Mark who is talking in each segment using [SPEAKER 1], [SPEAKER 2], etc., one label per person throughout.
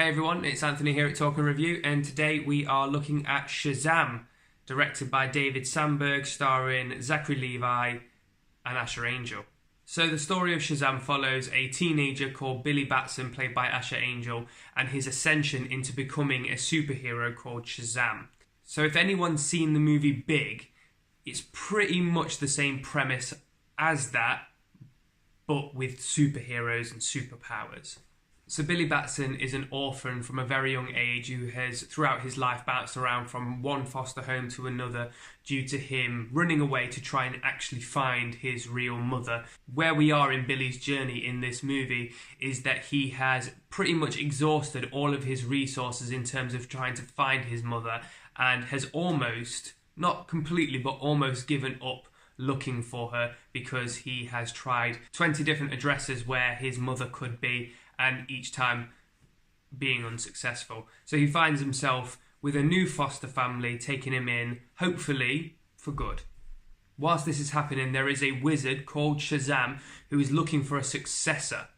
[SPEAKER 1] Hey everyone, it's Anthony here at Talk and Review, and today we are looking at Shazam, directed by David Sandberg, starring Zachary Levi and Asher Angel. So the story of Shazam follows a teenager called Billy Batson, played by Asher Angel, and his ascension into becoming a superhero called Shazam. So if anyone's seen the movie Big, it's pretty much the same premise as that, but with superheroes and superpowers. So Billy Batson is an orphan from a very young age who has throughout his life bounced around from one foster home to another due to him running away to try and actually find his real mother. Where we are in Billy's journey in this movie is that he has pretty much exhausted all of his resources in terms of trying to find his mother and has almost, not completely, but almost given up looking for her because he has tried 20 different addresses where his mother could be, and each time being unsuccessful. So he finds himself with a new foster family taking him in, hopefully for good. Whilst this is happening, there is a wizard called Shazam who is looking for a successor,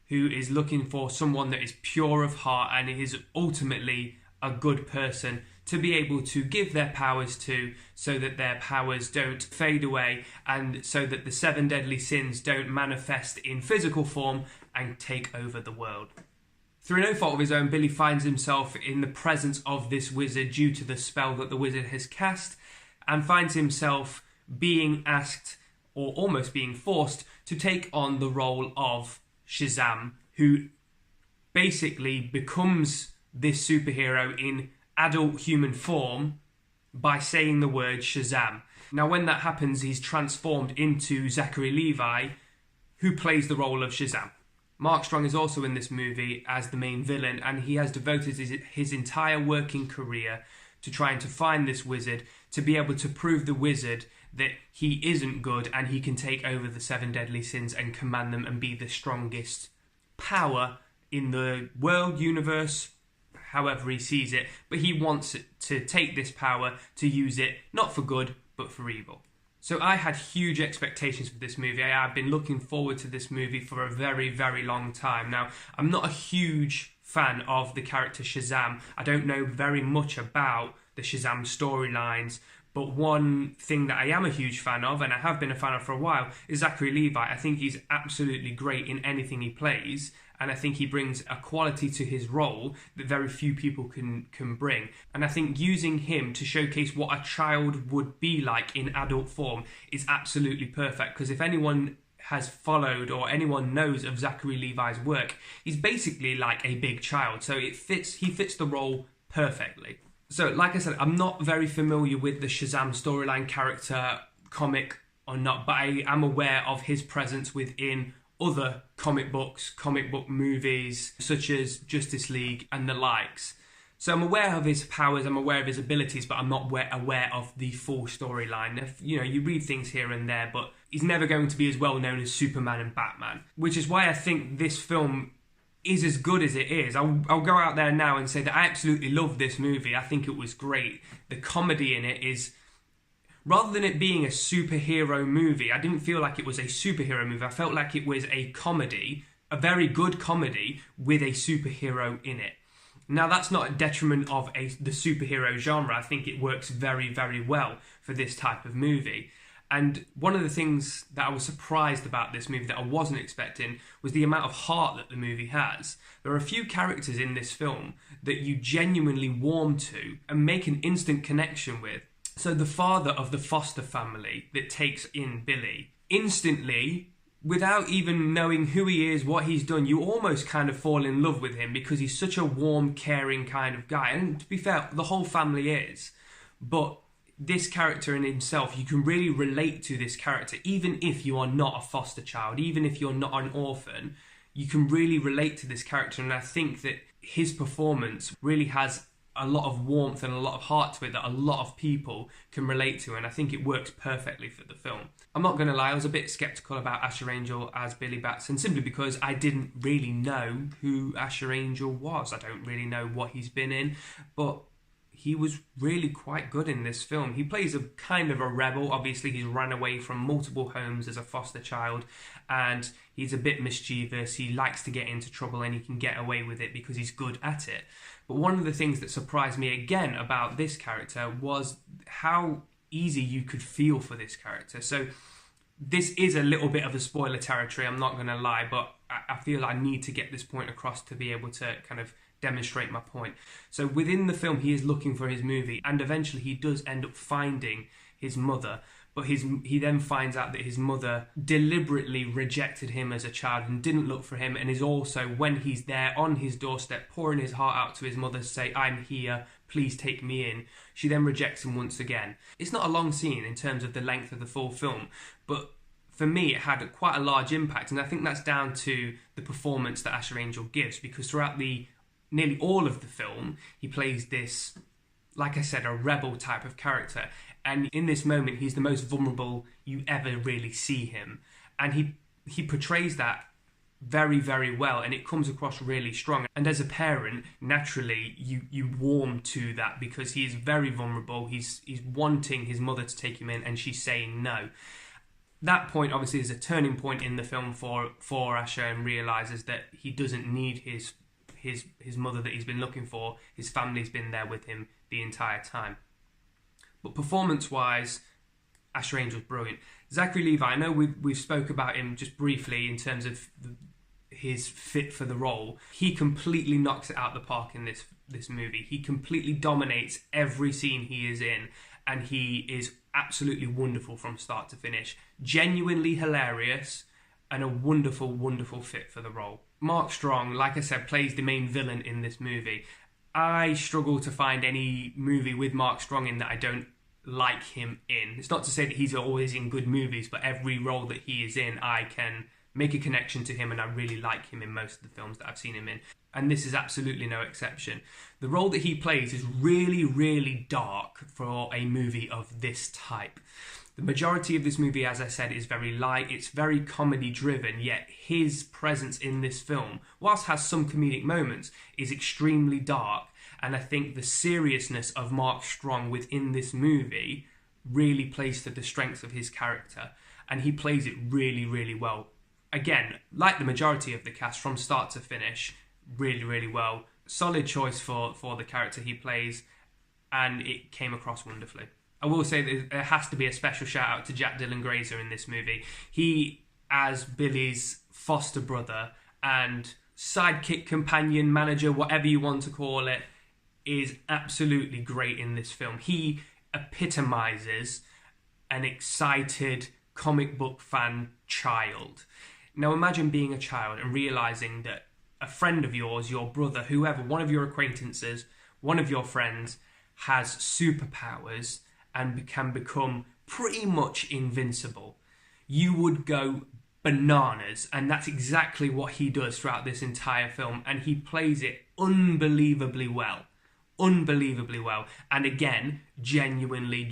[SPEAKER 1] who is looking for someone that is pure of heart and is ultimately a good person to be able to give their powers to, so that their powers don't fade away and so that the 7 deadly sins don't manifest in physical form and take over the world. Through no fault of his own, Billy finds himself in the presence of this wizard due to the spell that the wizard has cast, and finds himself being asked, or almost being forced, to take on the role of Shazam, who basically becomes this superhero in adult human form by saying the word Shazam. Now when that happens, he's transformed into Zachary Levi, who plays the role of Shazam. Mark Strong is also in this movie as the main villain, and he has devoted his entire working career to trying to find this wizard, to be able to prove the wizard that he isn't good and he can take over the 7 deadly sins and command them and be the strongest power in the world, universe, however he sees it, but he wants to take this power to use it not for good but for evil. So I had huge expectations for this movie. I have been looking forward to this movie for a very, very long time. Now, I'm not a huge fan of the character Shazam. I don't know very much about the Shazam storylines, but one thing that I am a huge fan of, and I have been a fan of for a while, is Zachary Levi. I think he's absolutely great in anything he plays, and I think he brings a quality to his role that very few people can bring. And I think using him to showcase what a child would be like in adult form is absolutely perfect, because if anyone has followed or anyone knows of Zachary Levi's work, he's basically like a big child, so he fits the role perfectly. So, like I said, I'm not very familiar with the Shazam storyline, character, comic or not, but I am aware of his presence within other comic books, comic book movies, such as Justice League and the likes. So I'm aware of his powers, I'm aware of his abilities, but I'm not aware of the full storyline. You read things here and there, but he's never going to be as well known as Superman and Batman, which is why I think this film is as good as it is. I'll go out there now and say that I absolutely love this movie. I think it was great. The comedy in it is, rather than it being a superhero movie, I didn't feel like it was a superhero movie. I felt like it was a comedy, a very good comedy with a superhero in it. Now, that's not a detriment of the superhero genre. I think it works very, very well for this type of movie. And one of the things that I was surprised about this movie that I wasn't expecting was the amount of heart that the movie has. There are a few characters in this film that you genuinely warm to and make an instant connection with. So the father of the foster family that takes in Billy, instantly, without even knowing who he is, what he's done, you almost kind of fall in love with him because he's such a warm, caring kind of guy. And to be fair, the whole family is. But this character in himself, you can really relate to this character, even if you are not a foster child, even if you're not an orphan, you can really relate to this character. And I think that his performance really has a lot of warmth and a lot of heart to it that a lot of people can relate to, and I think it works perfectly for the film. I'm not going to lie, I was a bit sceptical about Asher Angel as Billy Batson, simply because I didn't really know who Asher Angel was. I don't really know what he's been in, but he was really quite good in this film. He plays a kind of a rebel. Obviously, he's ran away from multiple homes as a foster child, and he's a bit mischievous. He likes to get into trouble, and he can get away with it because he's good at it. But one of the things that surprised me again about this character was how easy you could feel for this character. So this is a little bit of a spoiler territory, I'm not going to lie, but I feel I need to get this point across to be able to kind of demonstrate my point. So within the film, he is looking for his movie, and eventually he does end up finding his mother, but he then finds out that his mother deliberately rejected him as a child and didn't look for him, and is also, when he's there on his doorstep pouring his heart out to his mother to say, "I'm here, please take me in," she then rejects him once again. It's not a long scene in terms of the length of the full film, but for me it had quite a large impact, and I think that's down to the performance that Asher Angel gives, because throughout nearly all of the film, he plays this, like I said, a rebel type of character. And in this moment, he's the most vulnerable you ever really see him. And he portrays that very, very well, and it comes across really strong. And as a parent, naturally, you warm to that, because he's very vulnerable. He's wanting his mother to take him in, and she's saying no. That point, obviously, is a turning point in the film for Asher, and realises that he doesn't need his mother that he's been looking for. His family's been there with him the entire time. But performance-wise, Asher Angel's brilliant. Zachary Levi, I know we've spoke about him just briefly in terms of his fit for the role. He completely knocks it out the park in this movie. He completely dominates every scene he is in, and he is absolutely wonderful from start to finish. Genuinely hilarious, and a wonderful, wonderful fit for the role. Mark Strong, like I said, plays the main villain in this movie. I struggle to find any movie with Mark Strong in that I don't like him in. It's not to say that he's always in good movies, but every role that he is in, I can make a connection to him, and I really like him in most of the films that I've seen him in. And this is absolutely no exception. The role that he plays is really, really dark for a movie of this type. The majority of this movie, as I said, is very light. It's very comedy driven, yet his presence in this film, whilst has some comedic moments, is extremely dark. And I think the seriousness of Mark Strong within this movie really plays to the strengths of his character. And he plays it really, really well. Again, like the majority of the cast, from start to finish, really, really well. Solid choice for the character he plays, and it came across wonderfully. I will say that there has to be a special shout out to Jack Dylan Grazer in this movie. He, as Billy's foster brother and sidekick, companion, manager, whatever you want to call it, is absolutely great in this film. He epitomises an excited comic book fan child. Now imagine being a child and realising that a friend of yours, your brother, whoever, one of your acquaintances, one of your friends, has superpowers and can become pretty much invincible. You would go bananas, and that's exactly what he does throughout this entire film, and he plays it unbelievably well. Unbelievably well. And again, genuinely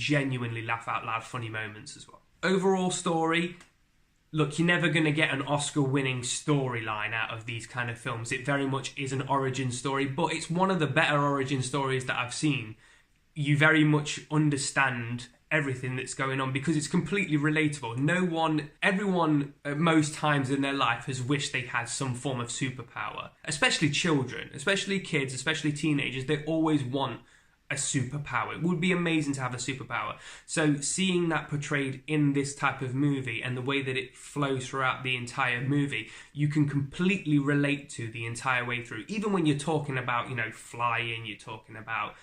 [SPEAKER 1] laugh out loud funny moments as well. Overall story, look, you're never going to get an Oscar-winning storyline out of these kind of films. It very much is an origin story, but it's one of the better origin stories that I've seen. You very much understand everything that's going on because it's completely relatable. Everyone at most times in their life has wished they had some form of superpower. Especially children, especially kids, especially teenagers. They always want a superpower. It would be amazing to have a superpower. So seeing that portrayed in this type of movie and the way that it flows throughout the entire movie, you can completely relate to the entire way through. Even when you're talking about, flying, you're talking about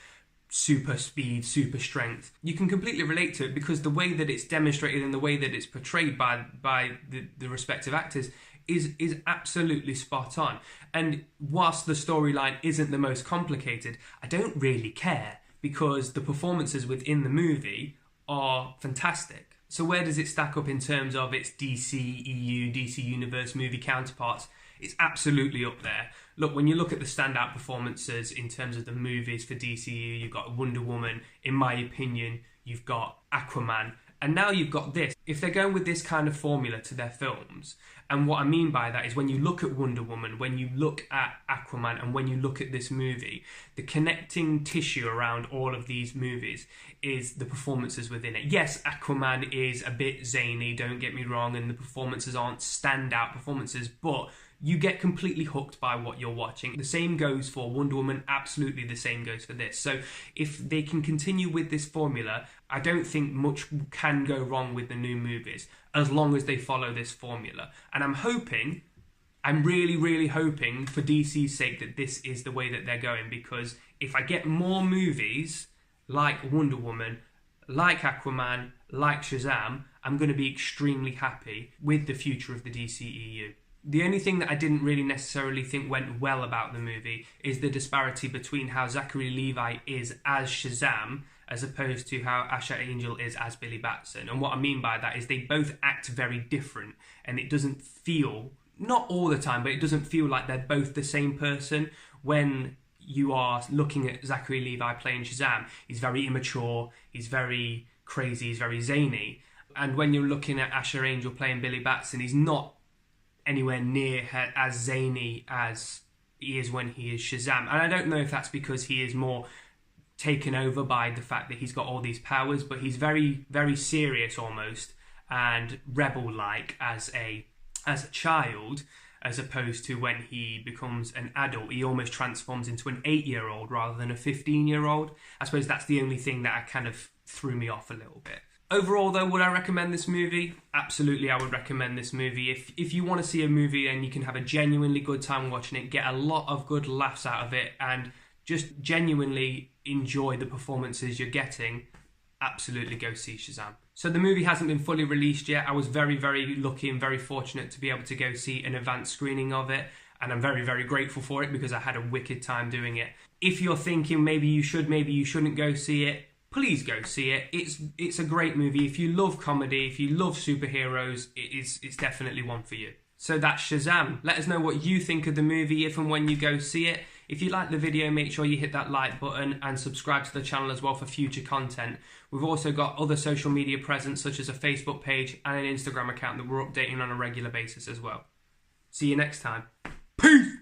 [SPEAKER 1] super speed, super strength, you can completely relate to it because the way that it's demonstrated and the way that it's portrayed by the respective actors is absolutely spot on. And whilst the storyline isn't the most complicated, I don't really care because the performances within the movie are fantastic. So where does it stack up in terms of its DCEU, DC Universe movie counterparts? It's absolutely up there. Look, when you look at the standout performances in terms of the movies for DCU, you've got Wonder Woman. In my opinion, you've got Aquaman. And now you've got this. If they're going with this kind of formula to their films, and what I mean by that is when you look at Wonder Woman, when you look at Aquaman, and when you look at this movie, the connecting tissue around all of these movies is the performances within it. Yes, Aquaman is a bit zany, don't get me wrong, and the performances aren't standout performances, but you get completely hooked by what you're watching. The same goes for Wonder Woman, absolutely the same goes for this. So if they can continue with this formula, I don't think much can go wrong with the new movies, as long as they follow this formula. And I'm really, really hoping for DC's sake that this is the way that they're going, because if I get more movies like Wonder Woman, like Aquaman, like Shazam, I'm going to be extremely happy with the future of the DCEU. The only thing that I didn't really necessarily think went well about the movie is the disparity between how Zachary Levi is as Shazam as opposed to how Asher Angel is as Billy Batson. And what I mean by that is they both act very different, and it doesn't feel, not all the time, but it doesn't feel like they're both the same person. When you are looking at Zachary Levi playing Shazam, he's very immature, he's very crazy, he's very zany. And when you're looking at Asher Angel playing Billy Batson, he's not anywhere near as zany as he is when he is Shazam. And I don't know if that's because he is more taken over by the fact that he's got all these powers, but he's very, very serious almost and rebel-like as a child, as opposed to when he becomes an adult, he almost transforms into an 8-year-old rather than a 15-year-old. I suppose that's the only thing that kind of threw me off a little bit. Overall, though, would I recommend this movie? Absolutely, I would recommend this movie. If you want to see a movie and you can have a genuinely good time watching it, get a lot of good laughs out of it, and just genuinely enjoy the performances you're getting, absolutely go see Shazam. So the movie hasn't been fully released yet. I was very, very lucky and very fortunate to be able to go see an advanced screening of it, and I'm very, very grateful for it because I had a wicked time doing it. If you're thinking maybe you should, maybe you shouldn't go see it, please go see it. It's a great movie. If you love comedy, if you love superheroes, it's definitely one for you. So that's Shazam. Let us know what you think of the movie if and when you go see it. If you like the video, make sure you hit that like button and subscribe to the channel as well for future content. We've also got other social media presence such as a Facebook page and an Instagram account that we're updating on a regular basis as well. See you next time. Peace!